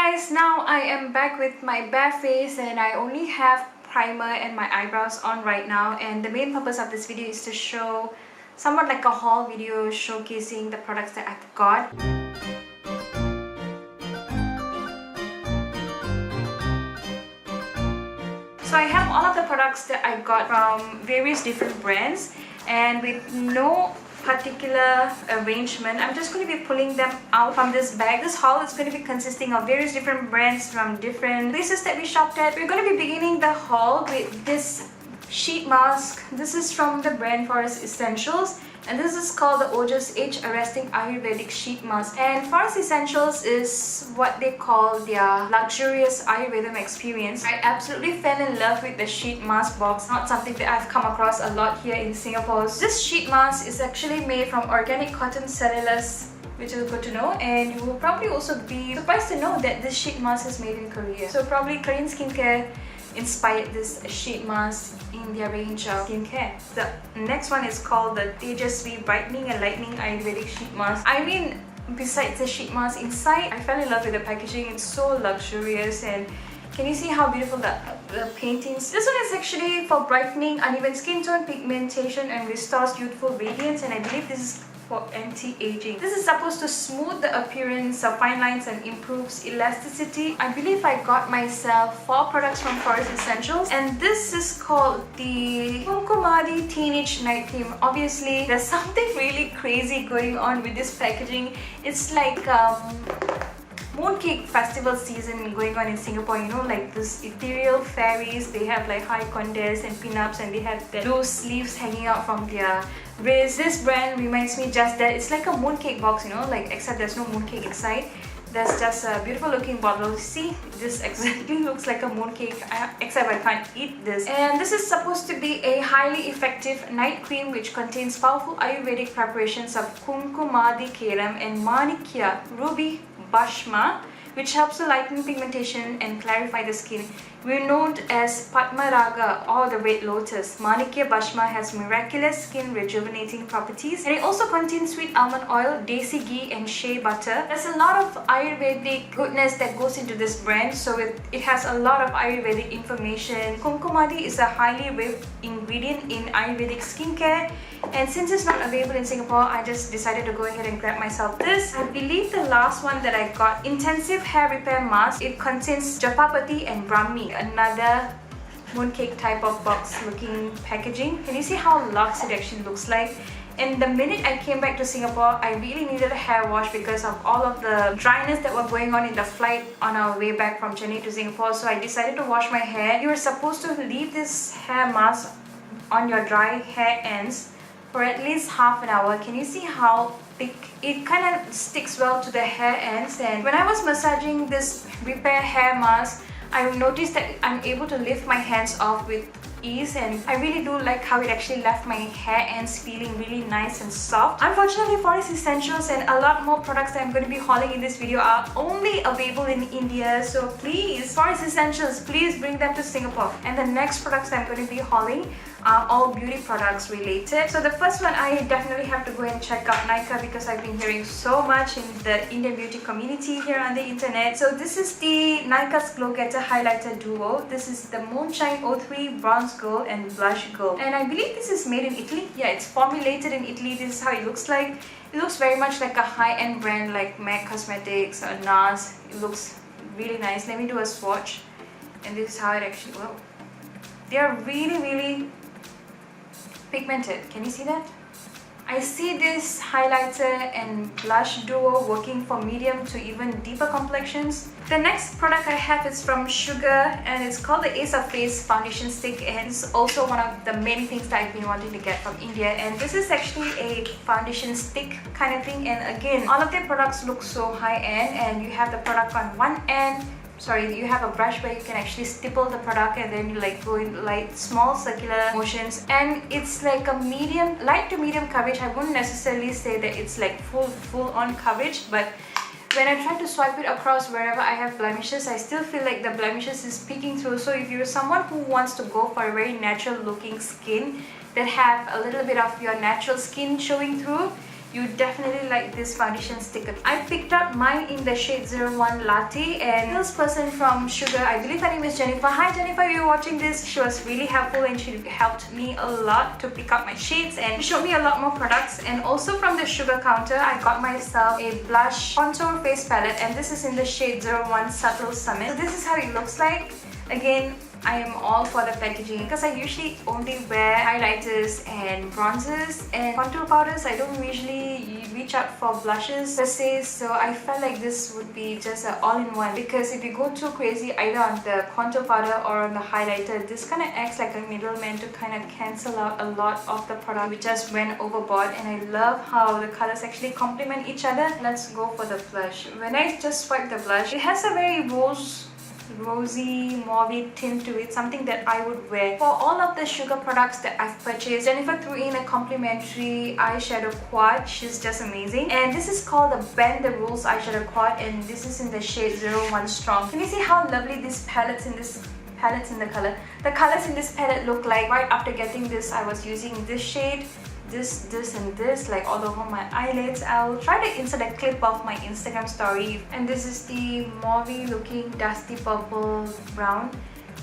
guys, now I am back with my bare face and I only have primer and my eyebrows on right now, and the main purpose of this video is to show somewhat like a haul video showcasing the products that I've got. So I have all of the products that I got from various different brands and with no particular arrangement. I'm just going to be pulling them out from this bag. This haul is going to be consisting of various different brands from different places that we shopped at. We're going to be beginning the haul with this sheet mask. This is from the brand Forest Essentials and this is called the Ojas Age Arresting Ayurvedic Sheet Mask. And Forest Essentials is what they call their luxurious Ayurvedam experience. I absolutely fell in love with the sheet mask box, not something that I've come across a lot here in Singapore. This sheet mask is actually made from organic cotton cellulose, which is good to know, and you will probably also be surprised to know that this sheet mask is made in Korea. So probably Korean skincare inspired this sheet mask in their range of skincare. The next one is called the Tejasvi Brightening and Lightening Ayurvedic Sheet Mask. I mean, besides the sheet mask inside, I fell in love with the packaging. It's so luxurious, and can you see how beautiful the paintings? This one is actually for brightening uneven skin tone, pigmentation, and restores youthful radiance, and I believe this is for anti-aging. This is supposed to smooth the appearance of fine lines and improves elasticity. I believe I got myself 4 products from Forest Essentials, and this is called the Kumkumadi Teenage Night Cream. Obviously, there's something really crazy going on with this packaging. It's like mooncake festival season going on in Singapore, you know, like this ethereal fairies. They have like high condes and pin-ups, and they have the loose sleeves hanging out from their wrists. This brand reminds me just that. It's like a mooncake box, you know, like except there's no mooncake inside. There's just a beautiful looking bottle. See, this exactly looks like a mooncake, except I can't eat this. And this is supposed to be a highly effective night cream which contains powerful Ayurvedic preparations of Kumkumadi Keram and Manikya Ruby Bhashma, which helps to lighten pigmentation and clarify the skin. Renowned as Padmaraga or the Red Lotus, Manikya Bhashma has miraculous skin rejuvenating properties, and it also contains sweet almond oil, desi ghee, and shea butter. There's a lot of Ayurvedic goodness that goes into this brand, so it has a lot of Ayurvedic information. Kumkumadi is a highly raved ingredient in Ayurvedic skincare, and since it's not available in Singapore, I just decided to go ahead and grab myself this. I believe the last one that I got, Intensive Hair Repair Mask. It contains Japapati and Brahmi, another mooncake type of box looking packaging. Can you see how luxe it actually looks like? And the minute I came back to Singapore, I really needed a hair wash because of all of the dryness that were going on in the flight on our way back from Chennai to Singapore. So I decided to wash my hair. You are supposed to leave this hair mask on your dry hair ends for at least half an hour. Can you see how thick? It kind of sticks well to the hair ends, and when I was massaging this repair hair mask, I noticed that I'm able to lift my hands off with ease, and I really do like how it actually left my hair ends feeling really nice and soft. Unfortunately, Forest Essentials and a lot more products that I'm going to be hauling in this video are only available in India, so please, Forest Essentials, please bring them to Singapore. And the next products that I'm going to be hauling are all beauty products related. So the first one, I definitely have to go and check out Nykaa because I've been hearing so much in the Indian beauty community here on the internet. So this is the Nykaa's Glow Getter Highlighter Duo. This is the Moonshine 03 Bronze Gold and Blush Gold, and I believe this is made in Italy. Yeah, it's formulated in Italy. This is how it looks like. It looks very much like a high-end brand like MAC Cosmetics or NARS. It looks really nice. Let me do a swatch, and this is how it actually looks. They are really pigmented. Can you see that? I see this highlighter and blush duo working for medium to even deeper complexions. The next product I have is from Sugar, and it's called the Ace of Face Foundation Stick, and it's also one of the main things that I've been wanting to get from India. And this is actually a foundation stick kind of thing, and again, all of their products look so high-end, and you have the product on one end. Sorry, you have a brush where you can actually stipple the product, and then you like go in like small circular motions, and it's like a medium, light to medium coverage. I wouldn't necessarily say that it's like full on coverage, but when I try to swipe it across wherever I have blemishes, I still feel like the blemishes is peeking through. So if you're someone who wants to go for a very natural looking skin that have a little bit of your natural skin showing through, you definitely like this foundation sticker. I picked up mine in the shade 01 Latte, and this person from Sugar, I believe her name is Jennifer. Hi Jennifer, if you're watching this, she was really helpful and she helped me a lot to pick up my shades, and she showed me a lot more products. And also from the Sugar counter, I got myself a blush contour face palette, and this is in the shade 01 Subtle Summit. So this is how it looks like. Again, I am all for the packaging because I usually only wear highlighters and bronzers and contour powders. I don't usually reach out for blushes per se, so I felt like this would be just an all-in-one, because if you go too crazy either on the contour powder or on the highlighter, this kind of acts like a middleman to kind of cancel out a lot of the product. We just went overboard, and I love how the colors actually complement each other. Let's go for the blush. When I just swipe the blush, it has a very rosy mauve tint to it, something that I would wear. For all of the Sugar products that I've purchased, Jennifer threw in a complimentary eyeshadow quad. She's just amazing, and this is called the Bend the Rules eyeshadow quad, and this is in the shade 01 Strong. Can you see how lovely these palettes in the color? The colors in this palette look like right after getting this, I was using this shade, this and this, like all over my eyelids. I'll try to insert a clip of my Instagram story. And this is the mauve looking dusty purple brown.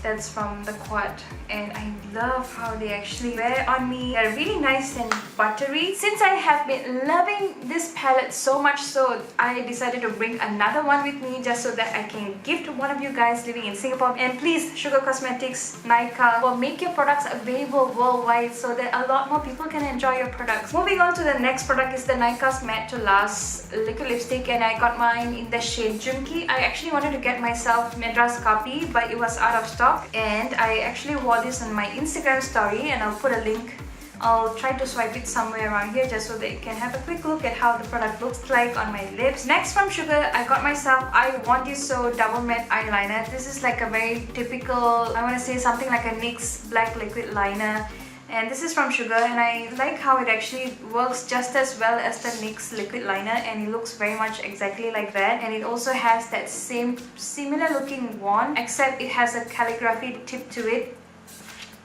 That's from the quad, and I love how they actually wear on me. They're really nice and buttery. Since I have been loving this palette so much so, I decided to bring another one with me just so that I can gift to one of you guys living in Singapore. And please, Sugar Cosmetics, Nykaa, will make your products available worldwide so that a lot more people can enjoy your products. Moving on to the next product is the Nykaa's Matte to Last liquid lipstick, and I got mine in the shade Junki. I actually wanted to get myself Madras copy, but it was out of stock. And I actually wore this on my Instagram story, and I'll put a link. I'll try to swipe it somewhere around here just so that you can have a quick look at how the product looks like on my lips. Next from Sugar, I got myself I Want You So Double Matte Eyeliner. This is like a very typical, I want to say something like a NYX black liquid liner. And this is from Sugar, and I like how it actually works just as well as the NYX liquid liner, and it looks very much exactly like that. And it also has that same similar looking wand, except it has a calligraphy tip to it,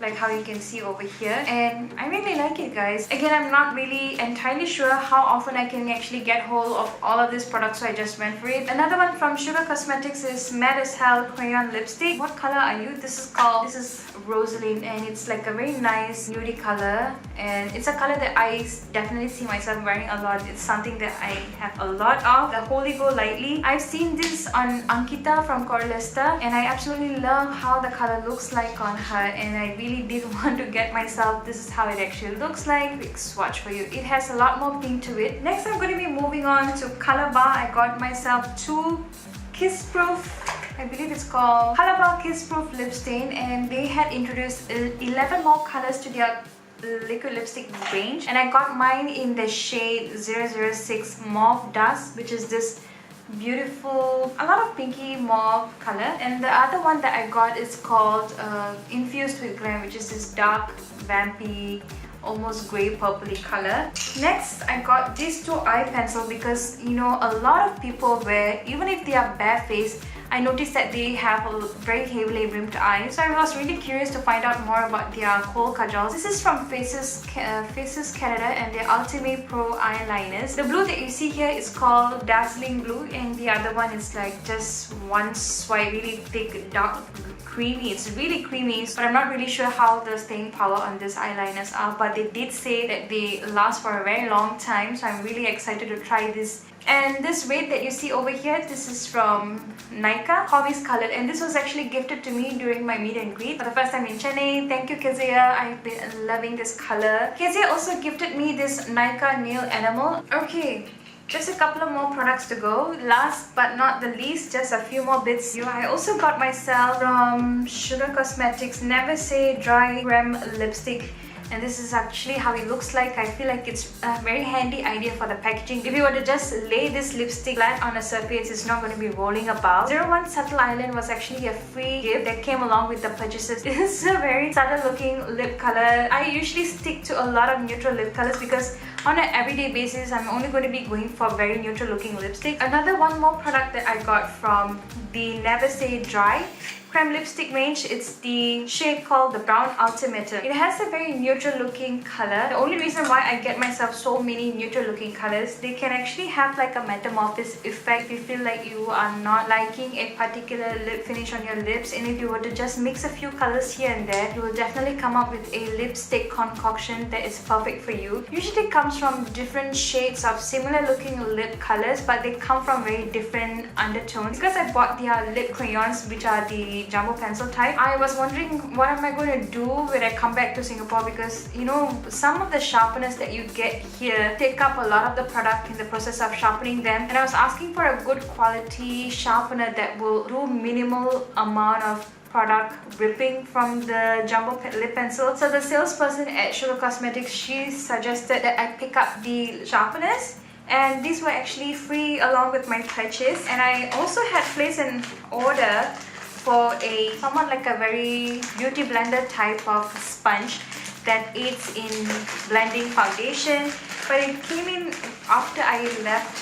like how you can see over here, and I really like it, guys. Again, I'm not really entirely sure how often I can actually get hold of all of these products, so I just went for it. Another one from Sugar Cosmetics is Matte as Hell Crayon Lipstick. What color are you? This is Rosaline, and it's like a very nice nudie color, and it's a color that I definitely see myself wearing a lot. It's something that I have a lot of. The Holy Go Lightly. I've seen this on Ankita from Corlesta, and I absolutely love how the color looks like on her, and I really did want to get myself. This is how it actually looks like. Quick swatch for you. It has a lot more pink to it. Next, I'm going to be moving on to Color Bar. I got myself two Kiss Proof, I believe it's called Color Bar Kiss Proof Lip Stain, and they had introduced 11 more colors to their liquid lipstick range, and I got mine in the shade 006 Mauve Dust, which is this beautiful, a lot of pinky mauve color. And the other one that I got is called Infused with Glam, which is this dark vampy, almost grey purpley color. Next, I got these two eye pencil because, you know, a lot of people wear, even if they are barefaced, I noticed that they have a very heavily rimmed eyes. So I was really curious to find out more about their kohl kajals. This is from Faces Canada, and their Ultimate Pro eyeliners. The blue that you see here is called Dazzling Blue, and the other one is like just one swipe, really thick, dark, creamy. It's really creamy, but I'm not really sure how the staying power on these eyeliners are, but they did say that they last for a very long time, so I'm really excited to try this. And this red that you see over here, this is from Nykaa, Hobbies Colored, and this was actually gifted to me during my meet and greet for the first time in Chennai. Thank you, Kezia. I've been loving this color. Kezia also gifted me this Nykaa Nail Enamel. Okay, just a couple of more products to go. Last but not the least, just a few more bits. I also got myself from Sugar Cosmetics Never Say Dry Glam Lipstick. And this is actually how it looks like. I feel like it's a very handy idea for the packaging. If you were to just lay this lipstick flat on a surface, it's not going to be rolling about. 01 Subtle Island was actually a free gift that came along with the purchases. It's a very subtle looking lip color. I usually stick to a lot of neutral lip colors because on an everyday basis, I'm only going to be going for very neutral looking lipstick. Another one more product that I got from the Never Say Dry creme lipstick range. It's the shade called the Brown Ultimatum. It has a very neutral looking color. The only reason why I get myself so many neutral looking colors, they can actually have like a metamorphosis effect if you feel like you are not liking a particular lip finish on your lips, and if you were to just mix a few colors here and there, you will definitely come up with a lipstick concoction that is perfect for you. Usually it comes from different shades of similar looking lip colors, but they come from very different undertones. Because I bought their lip crayons, which are the jumbo pencil type, I was wondering what am I going to do when I come back to Singapore, because you know, some of the sharpeners that you get here take up a lot of the product in the process of sharpening them, and I was asking for a good quality sharpener that will do minimal amount of product ripping from the jumbo lip pencil. So the salesperson at Sugar Cosmetics, she suggested that I pick up the sharpeners, and these were actually free along with my purchase. And I also had placed an order for a somewhat like a very beauty blender type of sponge that aids in blending foundation, but it came in after I left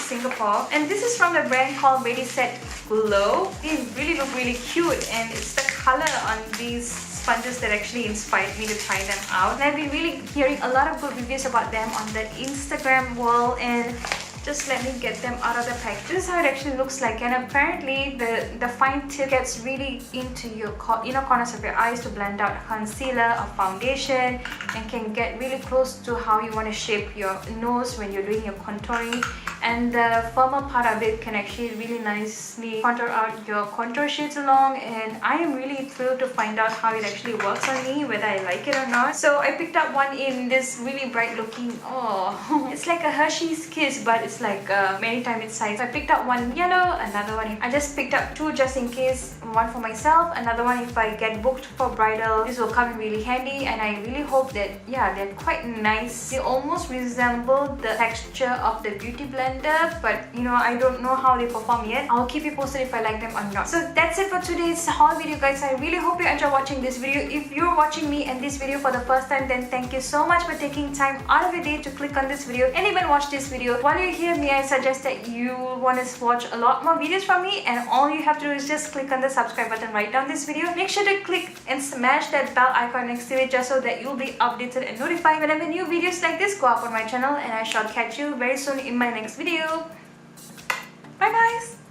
Singapore, and this is from the brand called Ready Set Glow. They really look really cute, and it's the color on these sponges that actually inspired me to try them out. And I've been really hearing a lot of good reviews about them on the Instagram world, and just let me get them out of the pack. This is how it actually looks like, and apparently the fine tip gets really into your inner corners of your eyes to blend out concealer or foundation, and can get really close to how you want to shape your nose when you're doing your contouring. And the firmer part of it can actually really nicely contour out your contour shades along, and I am really thrilled to find out how it actually works on me, whether I like it or not. So I picked up one in this really bright looking, oh, it's like a Hershey's Kiss, but it's like many times its size. I picked up one yellow, another one. I just picked up two just in case, one for myself, another one if I get booked for bridal. This will come in really handy, and I really hope that, yeah, they're quite nice. They almost resemble the texture of the beauty blender, but you know, I don't know how they perform yet. I'll keep you posted if I like them or not. So that's it for today's haul video, guys. I really hope you enjoy watching this video. If you're watching me and this video for the first time, then thank you so much for taking time out of your day to click on this video and even watch this video. While you're here, may I suggest that you want to watch a lot more videos from me, and all you have to do is just click on the subscribe button right down this video. Make sure to click and smash that bell icon next to it, just so that you'll be updated and notified whenever new videos like this go up on my channel, and I shall catch you very soon in my next video. Bye guys!